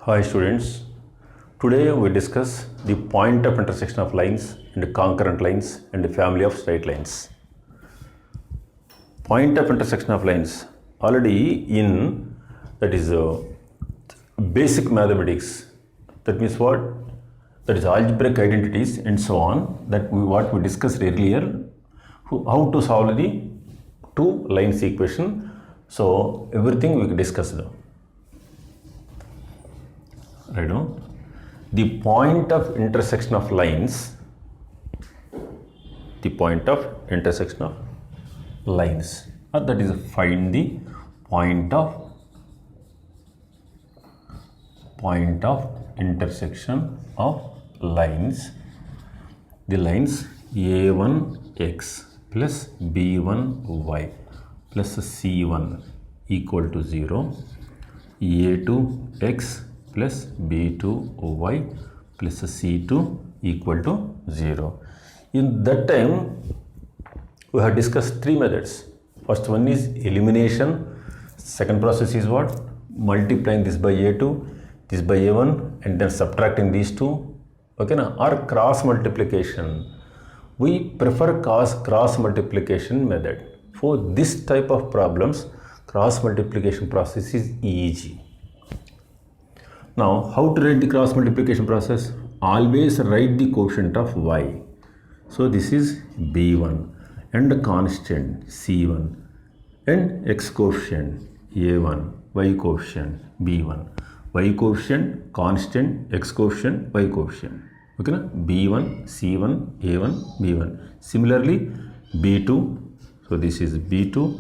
Hi students, today we discuss the point of intersection of lines and concurrent lines and the family of straight lines. Point of intersection of lines, already in that is basic mathematics, that means what? That is algebraic identities and so on, that what we discussed earlier, how to solve the two lines equation. So everything we discussed. Right now, the point of intersection of lines, that is find the point of intersection of lines, the lines a1x plus b1y plus c1 equal to 0, a2x plus b2y plus c2 equal to 0. In that time, we have discussed three methods. First one is elimination. Second process is what? Multiplying this by a2, this by a1, and then subtracting these two. Okay, na? Or cross multiplication. We prefer cross multiplication method. For this type of problems, cross multiplication process is easy. Now, how to write the cross multiplication process? Always write the quotient of y. So this is b1 and the constant c1 and x coefficient a1, y coefficient b1, y coefficient constant, x coefficient, y coefficient. Okay, na? b1, c1, a1, b1. Similarly, b2. So this is b2,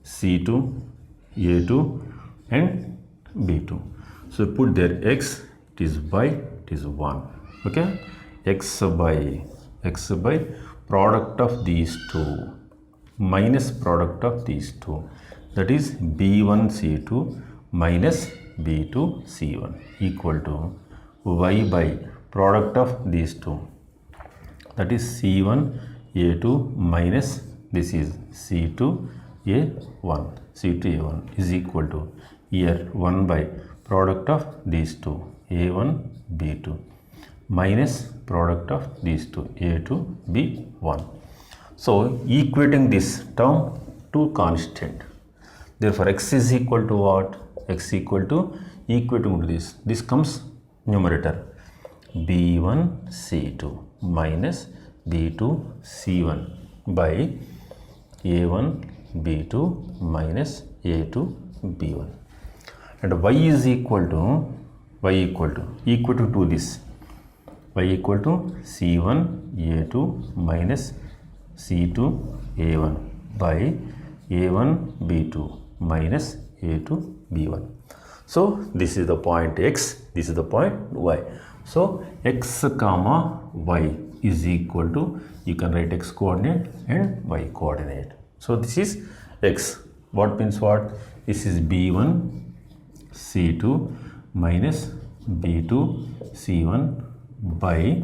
c2, a2 and b2. So put there x, it is y, it is 1. Okay, x by product of these two minus product of these two, that is b1 c2 minus b2 c1 equal to y by product of these two, that is c1 a2 minus this is c2 a1 is equal to here 1 by product of these two a1 b2 minus product of these two a2 b1. So equating this term to constant, therefore x is equal to what? X equal to equating to this comes numerator b1 c2 minus b2 c1 by a1 b2 minus a2 b1, and y is equal to equating to this, y equal to c1 a2 minus c2 a1 by a1 b2 minus a2 b1. So this is the point x, this is the point y. So x comma y is equal to, you can write x coordinate and y coordinate. So this is x. What means what? This is b1 c2 minus b2 c1 by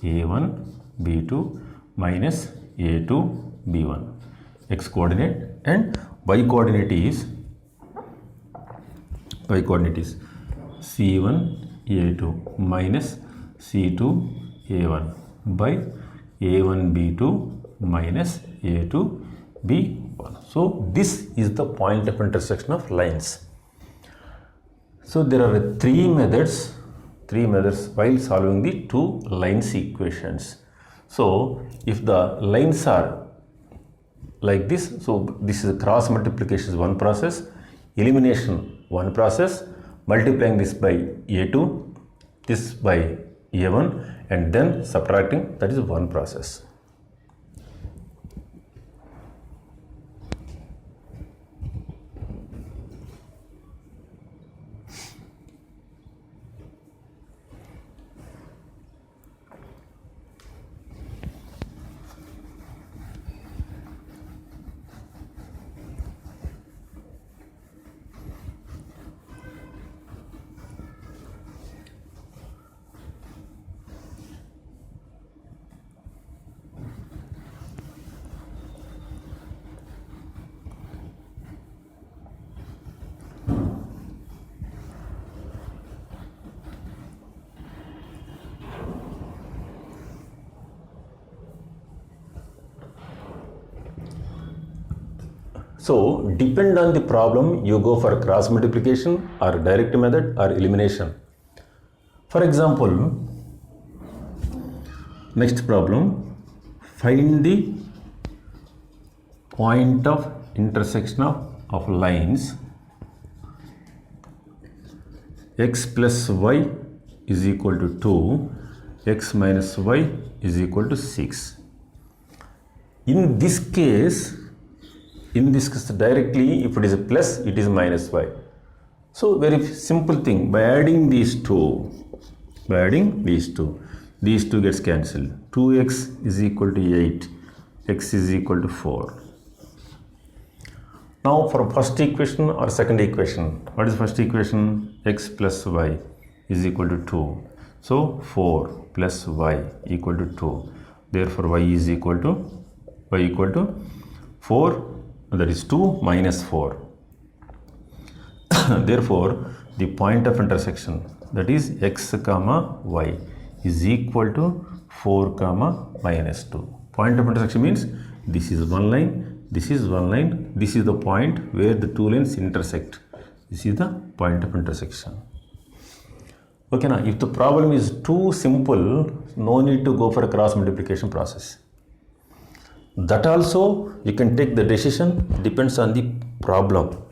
a1 b2 minus a2 b1, x coordinate, and y coordinate is c1 a2 minus c2 a1 by a1 b2 minus a2 b1. So this is the point of intersection of lines. So there are three methods while solving the two lines equations. So if the lines are like this, so this is cross multiplication is one process, elimination one process, multiplying this by a2, this by a1, and then subtracting, that is one process. So depend on the problem, you go for cross multiplication or direct method or elimination. For example, next problem, find the point of intersection of lines x plus y is equal to 2, x minus y is equal to 6. In this case directly, if it is a plus, it is minus y. So very simple thing, by adding these two, these two gets cancelled. 2x is equal to 8, x is equal to 4. Now for first equation or second equation, what is first equation? X plus y is equal to 2. So 4 plus y equal to 2. Therefore y is equal to 4, that is 2 minus 4. Therefore the point of intersection, that is x comma y, is equal to 4 comma minus 2. Point of intersection means this is one line, this is one line, this is the point where the two lines intersect. This is the point of intersection. Okay, now if the problem is too simple, no need to go for a cross multiplication process. That also you can take the decision, depends on the problem.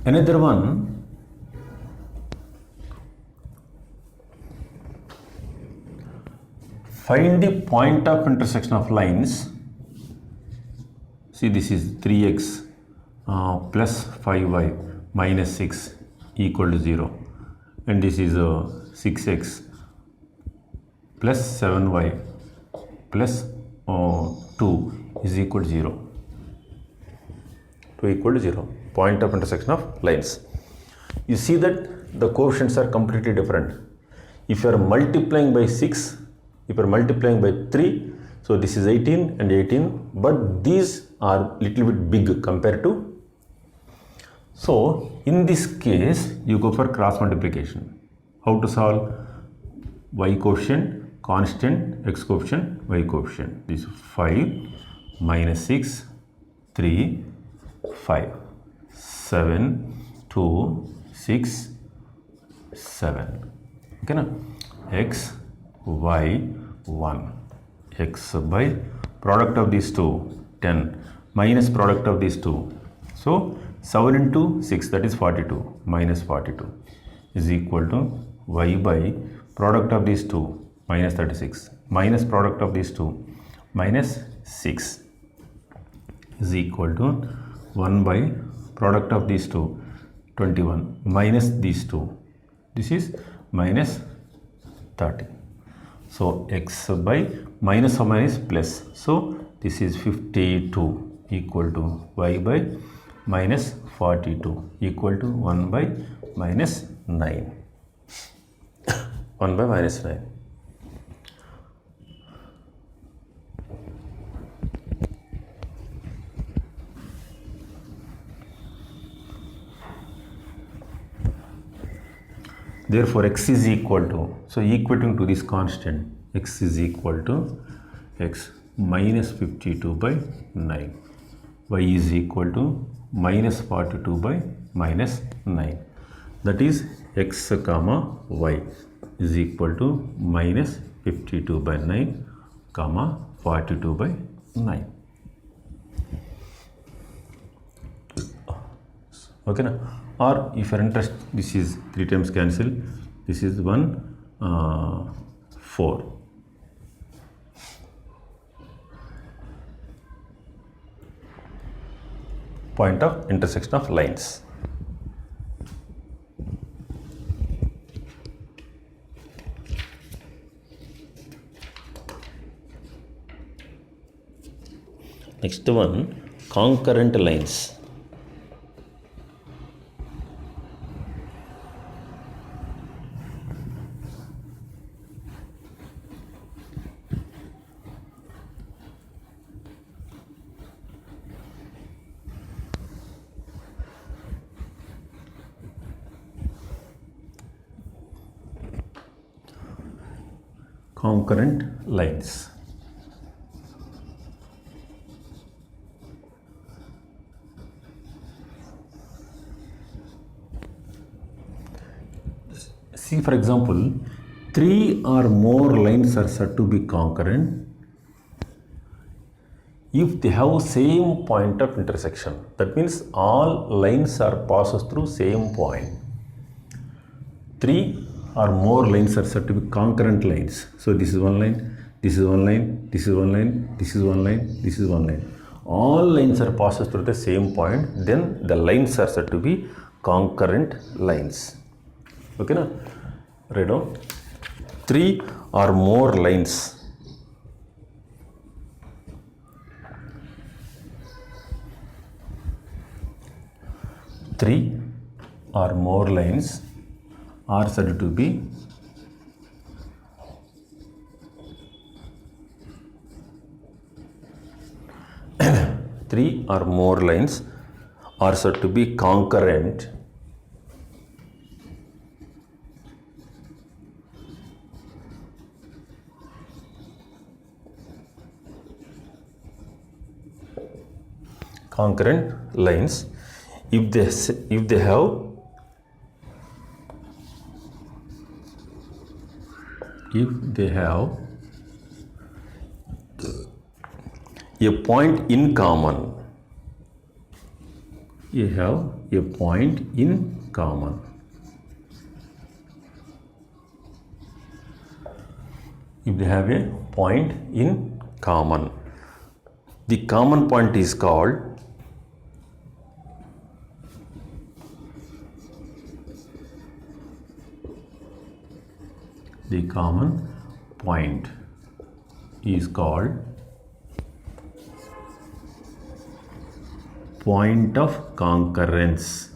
Another one, find the point of intersection of lines. See, this is 3x plus 5y minus 6 equal to 0, and this is 6x plus 7y plus 2 is equal to 0. 2 equal to 0. Point of intersection of lines. You see that the coefficients are completely different. If you are multiplying by 6, if you are multiplying by 3, so this is 18 and 18, but these are little bit big compared to. So in this case, you go for cross multiplication. How to solve? Y coefficient, constant, x coefficient, y coefficient. This is 5 minus 6, 3, 5. 7, 2, 6, 7. Okay, now x, y, 1. X by product of these two, 10, minus product of these two. So 7 into 6, that is 42, minus 42 is equal to y by product of these two, minus 36, minus product of these two, minus 6 is equal to 1 by product of these two, 21, minus these two, this is minus 30. So x by minus or minus plus, so this is 52 equal to y by minus 42 equal to 1 by minus 9. 1 by minus 9. Therefore x is equal to, so equating to this constant, x is equal to x minus 52 by 9, y is equal to minus 42 by minus 9, that is x comma y is equal to minus 52 by 9 comma 42 by 9. Okay, now, or if you are interested, this is 3 times cancel, this is 1, 4. Point of intersection of lines. Next one, concurrent lines. concurrent lines. See, for example, 3 or more lines are said to be concurrent if they have same point of intersection. That means all lines are passes through same point. 3 or more lines are said to be concurrent lines. So this is one line, this is one line, this is one line, this is one line, this is one line. All lines are passes through the same point, then the lines are said to be concurrent lines. Okay, na? Write down. 3 or more lines. 3 or more lines are said to be three or more lines are said to be concurrent lines if they have a point in common. You have a point in common. If they have a point in common, the common point is called point of concurrence.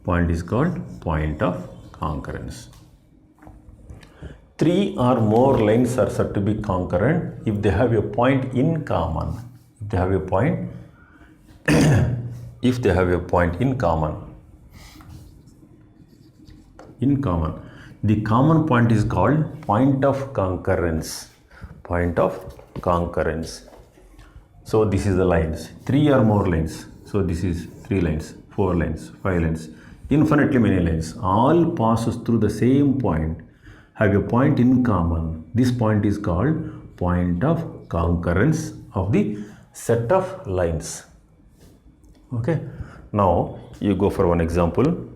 Point is called point of concurrence. 3 or more lines are said to be concurrent if they have a point in common. If they have a point in common. The common point is called point of concurrence. So this is the lines. 3 or more lines. So this is 3 lines, 4 lines, 5 lines, infinitely many lines. All passes through the same point, have a point in common. This point is called point of concurrence of the set of lines. Okay. Now you go for one example.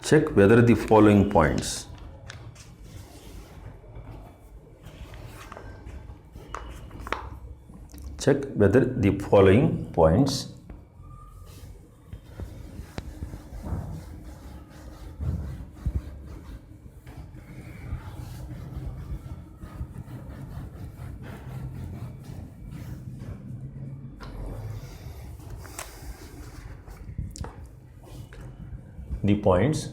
Check whether the following points the points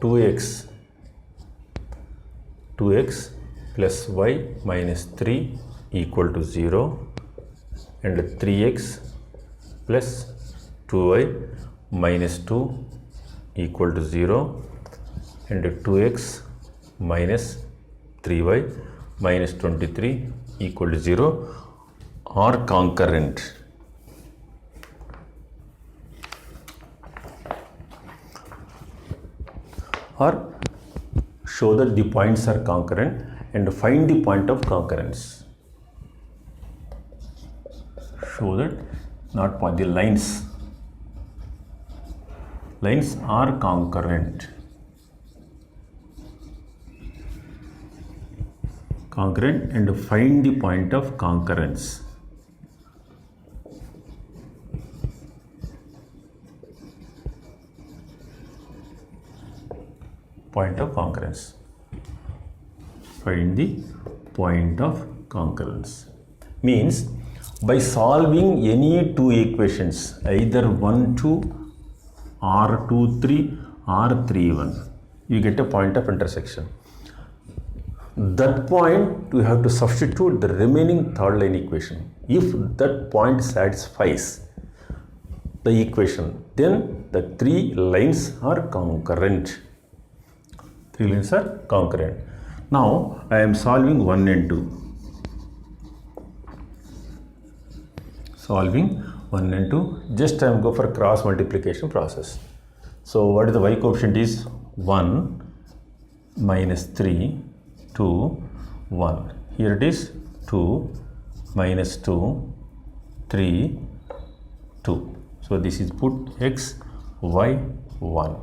2x plus y minus 3 equal to 0 and 3x plus 2y minus 2 equal to 0 and 2x minus 3y minus 23 equal to 0 are concurrent. Or show that the points are concurrent and find the point of concurrence. Show that not point, the lines are concurrent and find the point of concurrence. Point of concurrence. Find the point of concurrence. Means by solving any two equations, either 1 2 or 2 3 or 3 1, you get a point of intersection. That point you have to substitute the remaining third line equation. If that point satisfies the equation, then the three lines are concurrent. Three lines are concurrent. Now I am solving 1 and 2. Solving 1 and 2. Just I am go for cross multiplication process. So what is the y coefficient is 1 minus 3 2 1. Here it is 2 minus 2 3 2. So this is put x y 1,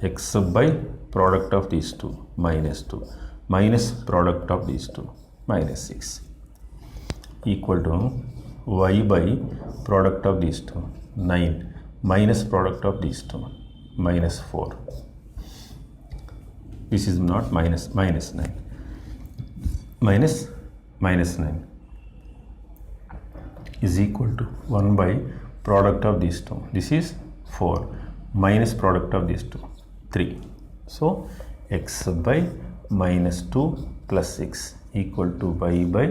x by product of these two minus 2 minus product of these two minus 6 equal to y by product of these two 9 minus product of these two minus 4. This is not minus 9 minus 9 is equal to 1 by product of these two. This is 4 minus product of these two 3. So x by minus 2 plus 6 equal to y by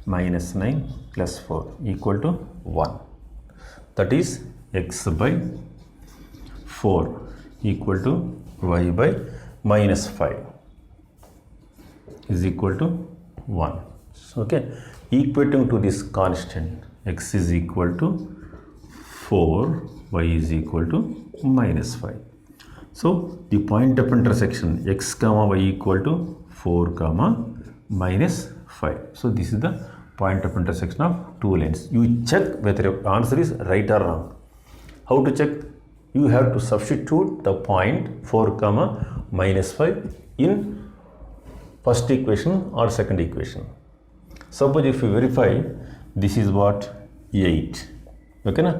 minus 9 plus 4 equal to 1. That is x by 4 equal to y by minus 5 is equal to 1. Okay, equating to this constant, x is equal to 4, y is equal to minus 5. So the point of intersection x comma y equal to 4 comma minus 5. So this is the point of intersection of two lines. You check whether your answer is right or wrong. How to check? You have to substitute the point 4 comma minus 5 in first equation or second equation. Suppose if you verify, this is what 8. Okay na?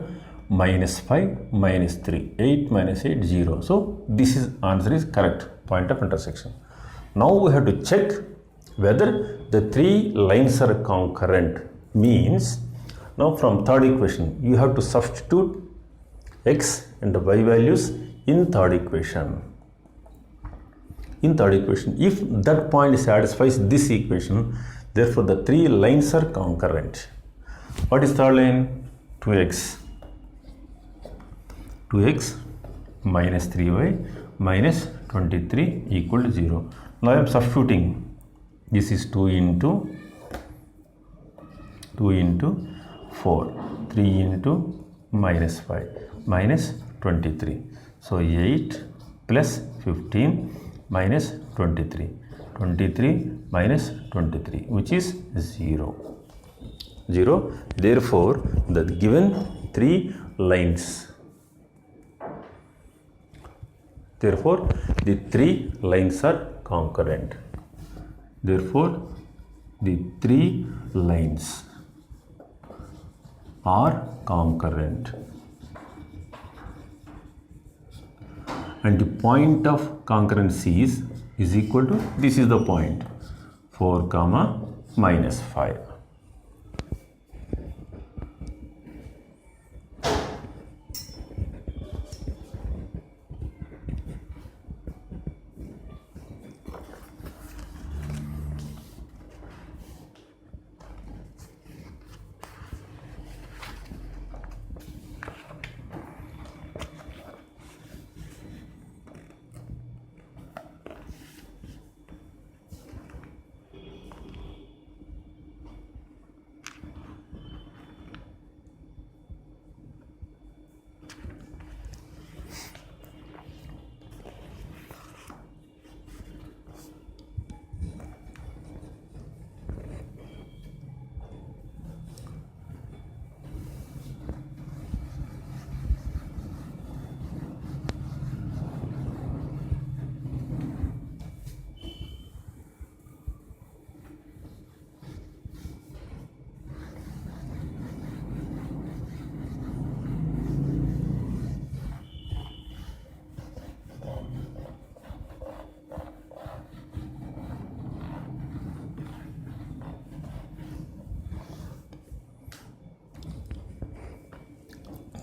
Minus 5 minus 3, 8 minus 8 0. So this is answer is correct, point of intersection. Now we have to check whether the three lines are concurrent. Means now from third equation you have to substitute x and y values in third equation. If that point satisfies this equation, therefore the three lines are concurrent. What is third line? 2x minus 3y minus 23 equal to 0. Now I am substituting. This is 2 into 4, 3 into minus 5 minus 23. So 8 plus 15 minus 23. 23 minus 23, which is 0. Therefore, the given three lines. Therefore, the three lines are concurrent. Therefore, the three lines are concurrent. And the point of concurrency is equal to, this is the point, 4 comma minus 5.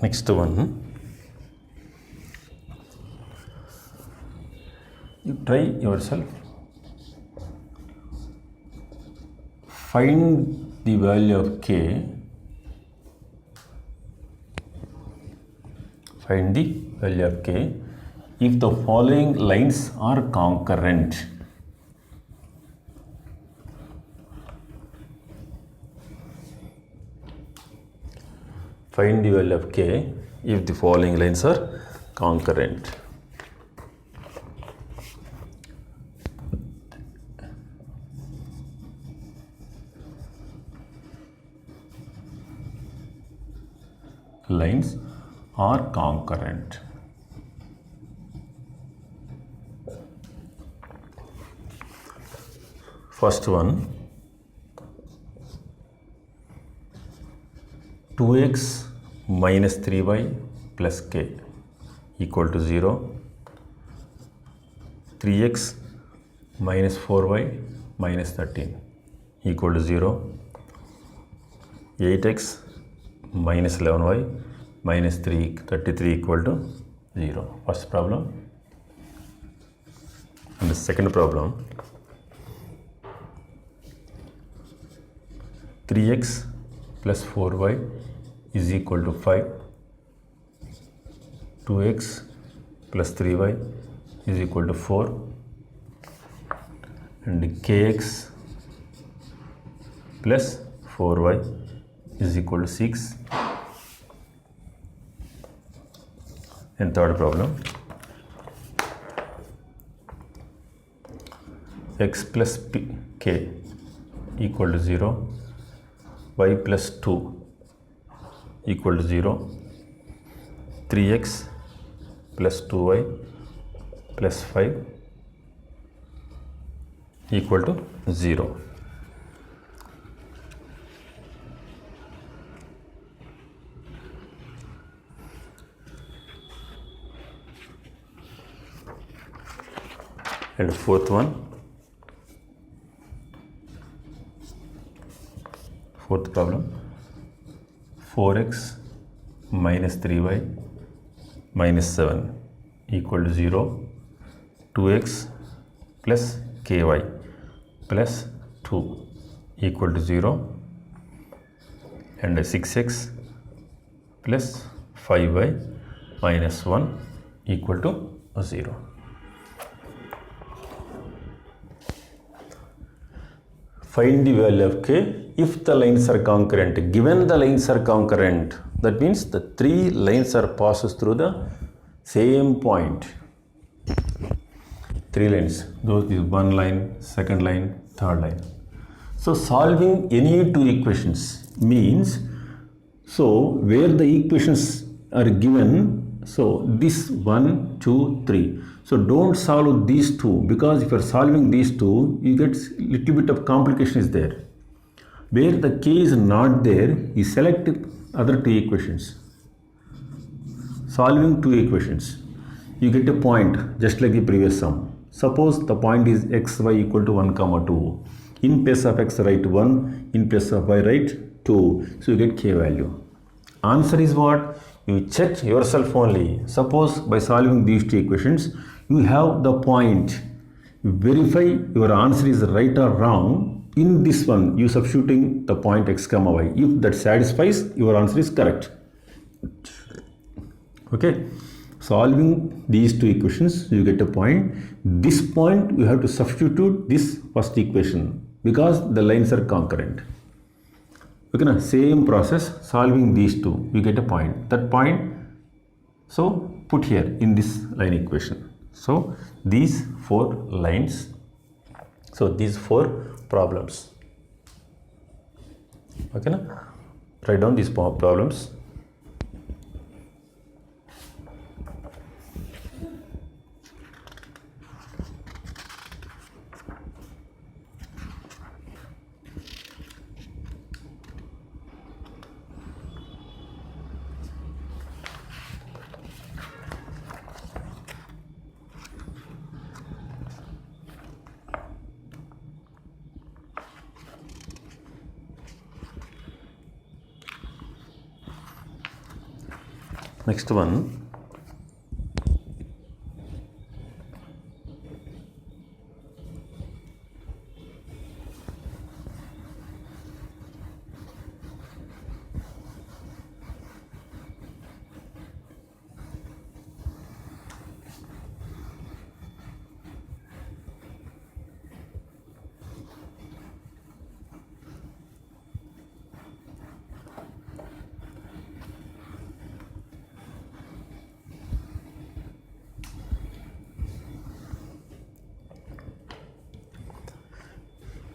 Next one, you try yourself. Find the value of k. Find the value of k if the following lines are concurrent. Find the value of k if the following lines are concurrent. Lines are concurrent. First one, 2x minus 3y plus k equal to 0. 3x minus 4y minus 13 equal to 0. 8x minus 11y minus 33 equal to 0. First problem. And the second problem, 3x plus 4y is equal to 5. 2x plus 3y is equal to 4. And kx plus 4y is equal to 6. And third problem, x plus k equal to 0, y plus 2 equal to 0, 3x plus 2y plus 5 equal to 0. And fourth problem, 4x minus 3y minus 7 equal to 0, 2x plus ky plus 2 equal to 0, and 6x plus 5y minus 1 equal to 0. Find the value of k if the lines are concurrent. Given the lines are concurrent, that means the three lines are passes through the same point. Three lines, those is one line, second line, third line. So solving any two equations means, so where the equations are given, so this 1, 2, 3. So don't solve these two, because if you are solving these two, you get little bit of complication is there. Where the k is not there, you select other two equations. Solving two equations, you get a point just like the previous sum. Suppose the point is xy equal to 1, 2. In place of x write 1, in place of y write 2. So you get k value. Answer is what? You check yourself only. Suppose by solving these two equations, you have the point. You verify your answer is right or wrong. In this one, you substituting the point x comma y. If that satisfies, your answer is correct. Okay. Solving these two equations, you get a point. This point, you have to substitute this first equation because the lines are concurrent. Okay, now same process, solving these two, you get a point. That point, so put here in this line equation. So these four lines, so these four problems. Okay, now write down these problems. Next one,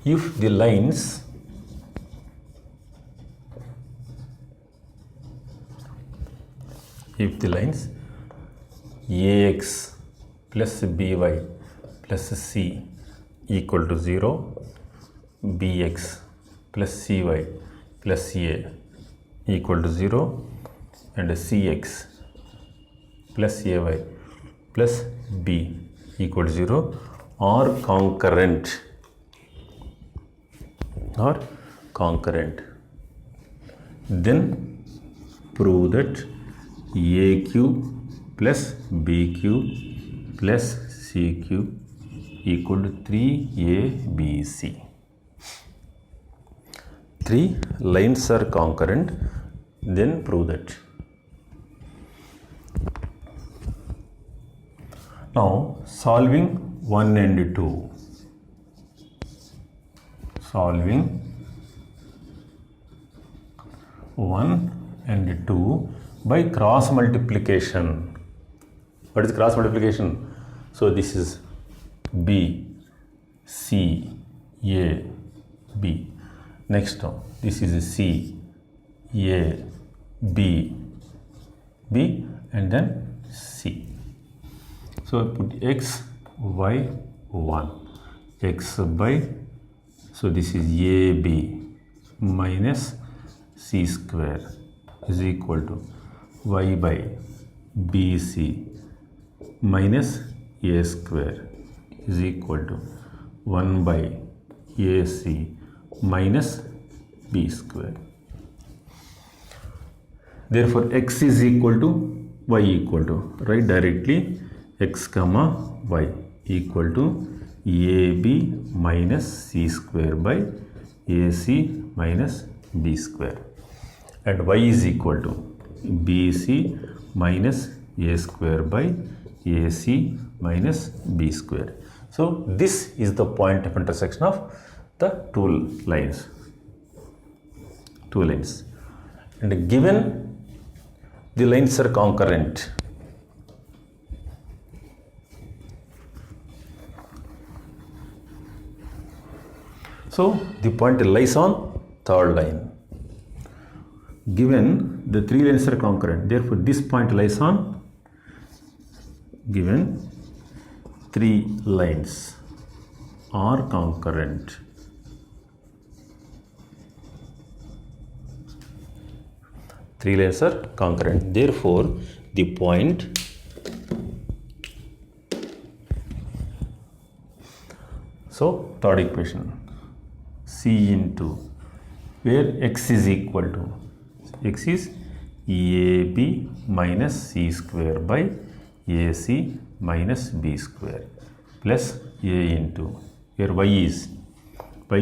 if the lines ax plus by plus c equal to 0, bx plus cy plus a equal to 0, and cx plus ay plus b equal to 0 are concurrent, then prove that aq plus bq plus cq equal to 3abc. Three lines are concurrent, then prove that. Now solving 1 and 2. Solving 1 and 2 by cross multiplication. What is cross multiplication? So this is b, c, a, b. Next one, this is c, a, b, b, and then c. So I put x, y, 1, x by, so this is ab minus c square is equal to y by bc minus a square is equal to 1 by ac minus b square. Therefore x is equal to y equal to, write directly x comma y equal to ab minus c square by ac minus b square, and y is equal to bc minus a square by ac minus b square. So this is the point of intersection of the two lines, and given the lines are concurrent, so the point lies on third line. Given the three lines are concurrent, therefore this point lies on, given three lines are concurrent, therefore the point so third equation c into where x is equal to, x is ab minus c square by ac minus b square plus a into where y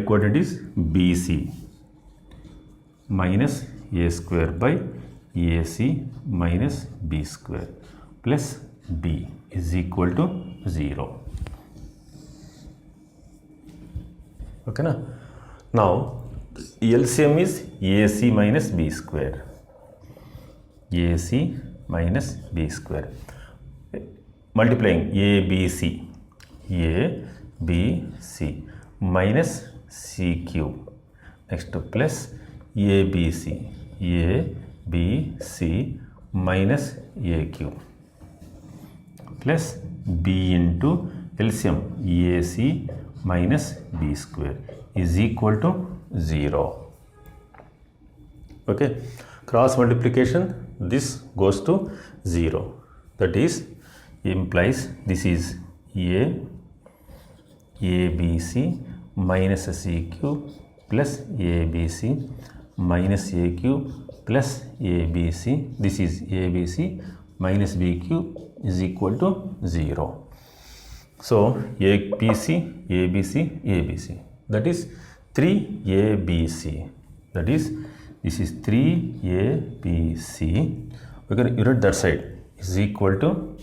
coordinate is bc minus a square by ac minus b square plus b is equal to 0. Okay na? Now LCM is AC minus B square. AC minus B square. Multiplying ABC minus CQ. Next plus ABC minus AQ plus B into LCM AC minus B square is equal to 0. Okay, cross multiplication, this goes to 0, that is implies this is ABC minus CQ plus ABC minus AQ plus ABC. This is ABC minus B cube is equal to 0. So ABC, ABC, ABC. That is 3ABC. That is, this is 3ABC. We can write that side is equal to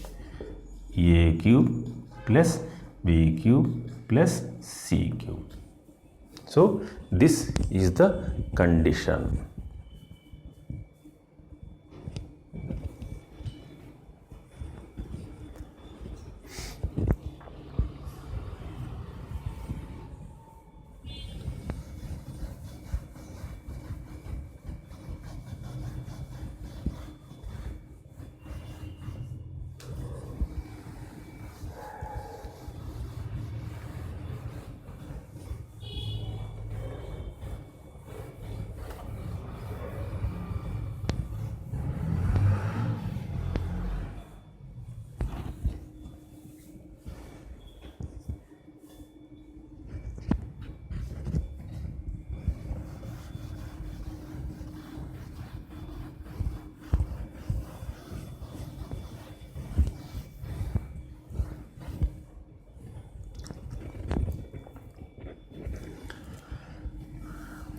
A cube plus B cube plus C cube. So this is the condition.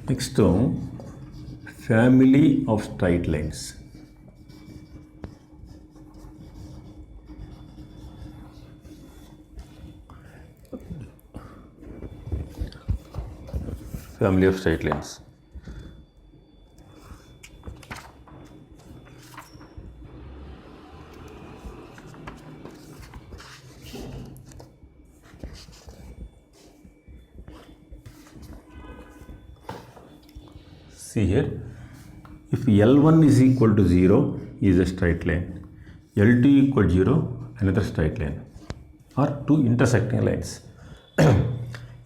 Next, family of straight lines. Family of straight lines. See here, if L1 is equal to 0 is a straight line, L2 equal to 0 another straight line, or two intersecting lines.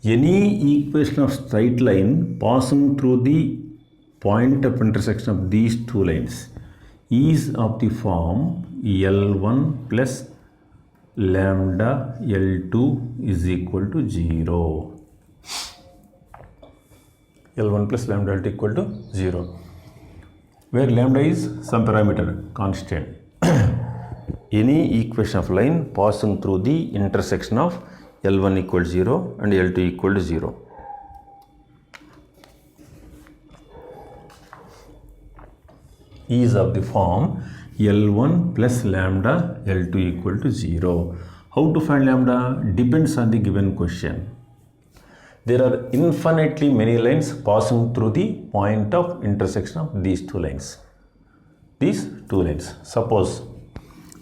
Any equation of straight line passing through the point of intersection of these two lines is of the form L1 plus lambda L2 is equal to 0. L1 plus lambda L2 equal to 0, where lambda is some parameter constant. Any equation of line passing through the intersection of L1 equal to 0 and L2 equal to 0. Is of the form L1 plus lambda L2 equal to 0. How to find lambda depends on the given question. There are infinitely many lines passing through the point of intersection of these two lines. These two lines. Suppose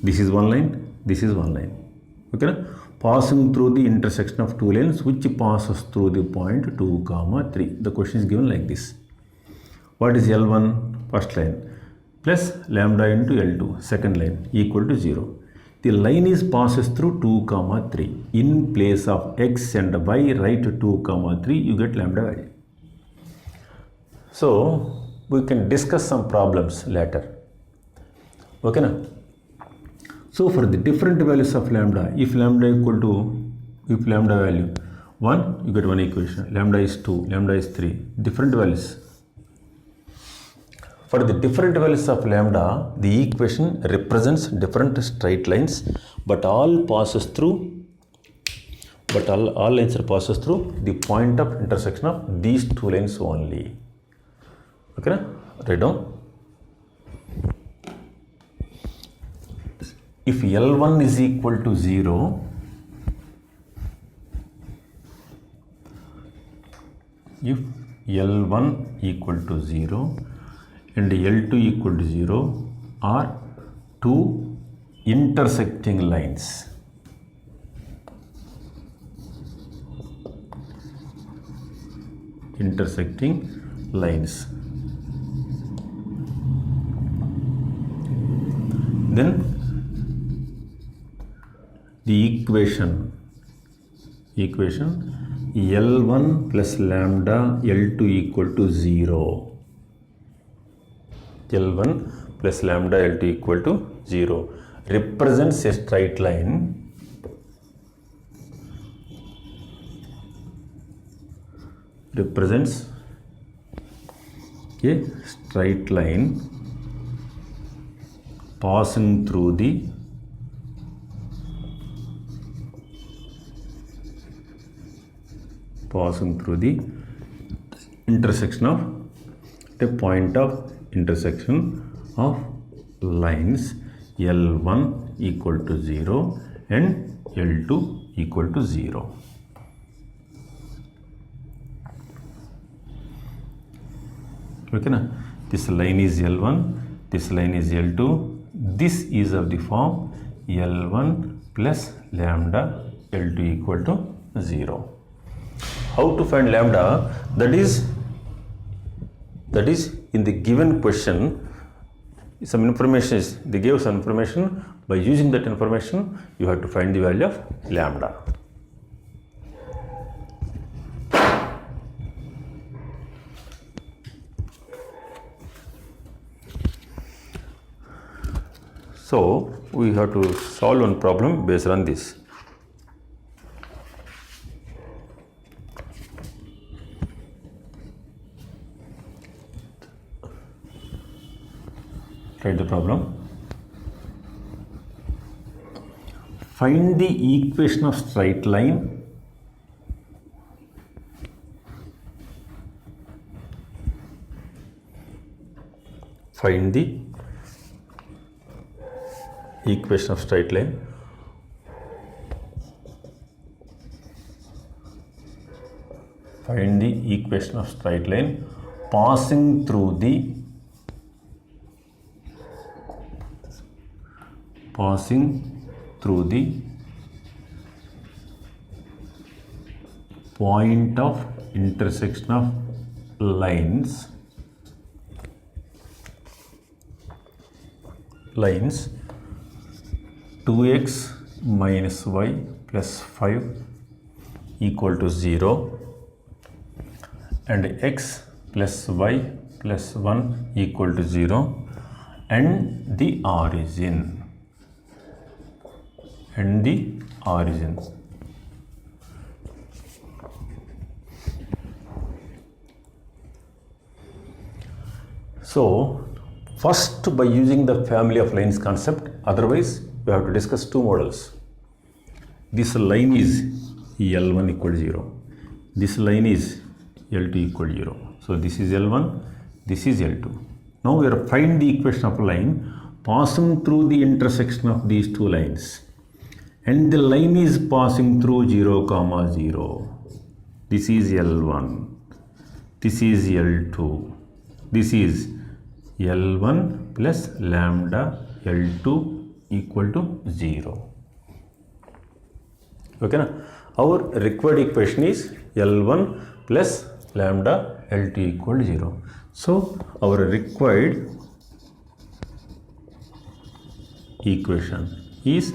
this is one line, this is one line. Okay? Passing through the intersection of two lines which passes through the point 2, 3. The question is given like this. What is L1? First line. Plus lambda into L2. Second line equal to 0. The line is passes through 2, 3. In place of x and y, write 2, 3, you get lambda value. So, we can discuss some problems later. Okay, na? So, for the different values of lambda, if lambda value 1, you get one equation. Lambda is 2, lambda is 3. Different values. For the different values of lambda, the equation represents different straight lines, but all lines passes through the point of intersection of these two lines only. Okay, write down. If L1 is equal to 0, if L1 equal to 0 and L2 equal to 0 are two intersecting lines. Intersecting lines. Then the equation L1 plus lambda L2 equal to 0. L1 plus lambda L2 equal to 0 represents a straight line a straight line passing through the intersection of the point of intersection of lines L1 equal to 0 and L2 equal to 0. Okay, na? This line is L1, this line is L2. This is of the form L1 plus lambda L2 equal to 0. How to find lambda? That is in the given question, some information is, they gave some information. By using that information, you have to find the value of lambda. So we have to solve one problem based on this. Write the problem. Find the equation of straight line equation of straight line passing through the point of intersection of lines 2x minus y plus 5 equal to 0 and x plus y plus 1 equal to 0 and the origin. So first, by using the family of lines concept, otherwise we have to discuss two models. This line is L1 equal to 0. This line is L2 equal to 0. So this is L1, this is L2. Now we are find the equation of a line passing through the intersection of these two lines. And the line is passing through 0, 0. This is L1. This is L2. This is L1 plus lambda L2 equal to 0. Okay, na? Our required equation is L1 plus lambda L2 equal to 0. So our required equation is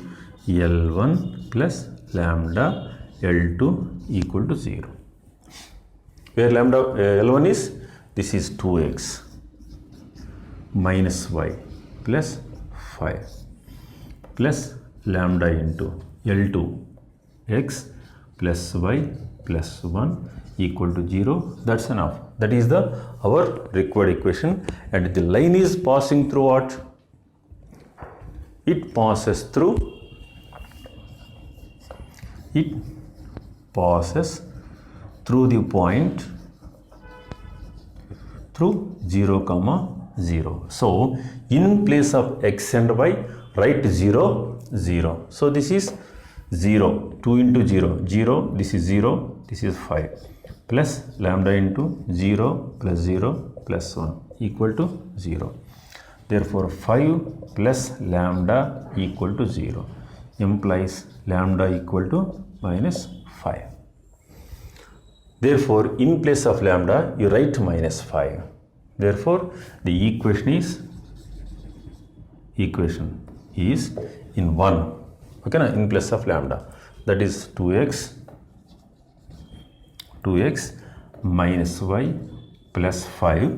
L1 plus lambda L2 equal to 0. Where lambda L1 is, this is 2x minus y plus 5 plus lambda into L2 x plus y plus 1 equal to 0. That's enough. That is our required equation, and the line is passing through what? It passes through the point through 0, 0. So in place of x and y, write 0, 0. So this is 0, 2 into 0, 0, this is 0, this is 5, plus lambda into 0 plus 0 plus 1 equal to 0. Therefore 5 plus lambda equal to 0 implies lambda equal to minus 5. Therefore in place of lambda you write minus 5. Therefore the equation is in 1. Okay, na? In place of lambda, that is 2x minus y plus 5.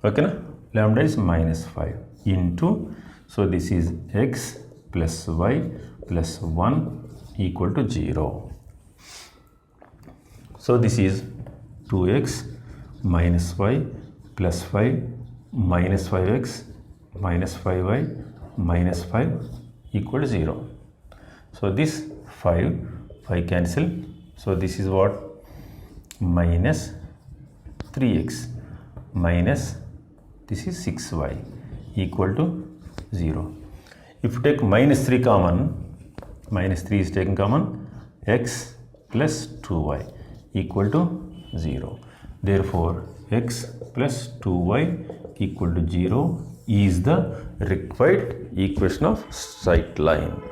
Okay, na? Lambda is minus 5 into, so this is x plus y plus 1 equal to 0. So this is 2x minus y plus 5 minus 5x minus 5y minus 5 equal to 0. So this 5 cancel. So this is what? Minus 3x minus this is 6y equal to 0. If you take minus 3 common, minus 3 is taken common, x plus 2y equal to 0. Therefore, x plus 2y equal to 0 is the required equation of straight line.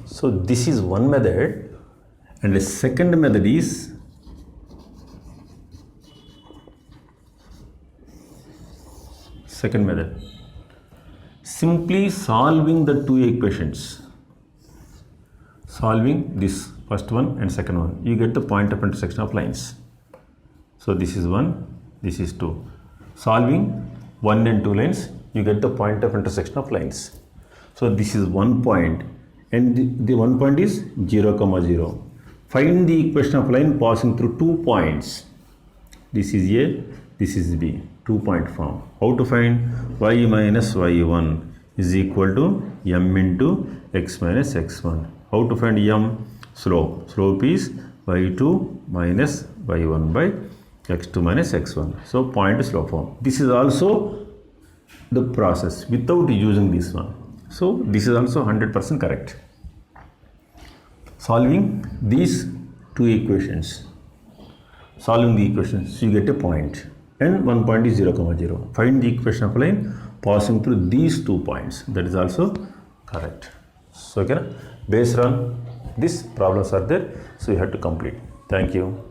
So this is one method, and the second method is simply solving the two equations. Solving this first one and second one, you get the point of intersection of lines. So this is 1, this is 2. Solving 1 and 2 lines, you get the point of intersection of lines. So this is 1 point, and the 1 point is 0, 0. Find the equation of line passing through 2 points. This is A, this is B, 2-point form. How to find? Y minus y1 is equal to m into x minus x1. How to find m? Slope. Slope is y2 minus y1 by x2 minus x1. So point to slope form. This is also the process without using this one. So this is also 100% correct. Solving these two equations. Solving the equations, you get a point, and 1 point is 0, 0. Find the equation of line passing through these 2 points. That is also correct. So okay, based on these problems are there, so you have to complete. Thank you.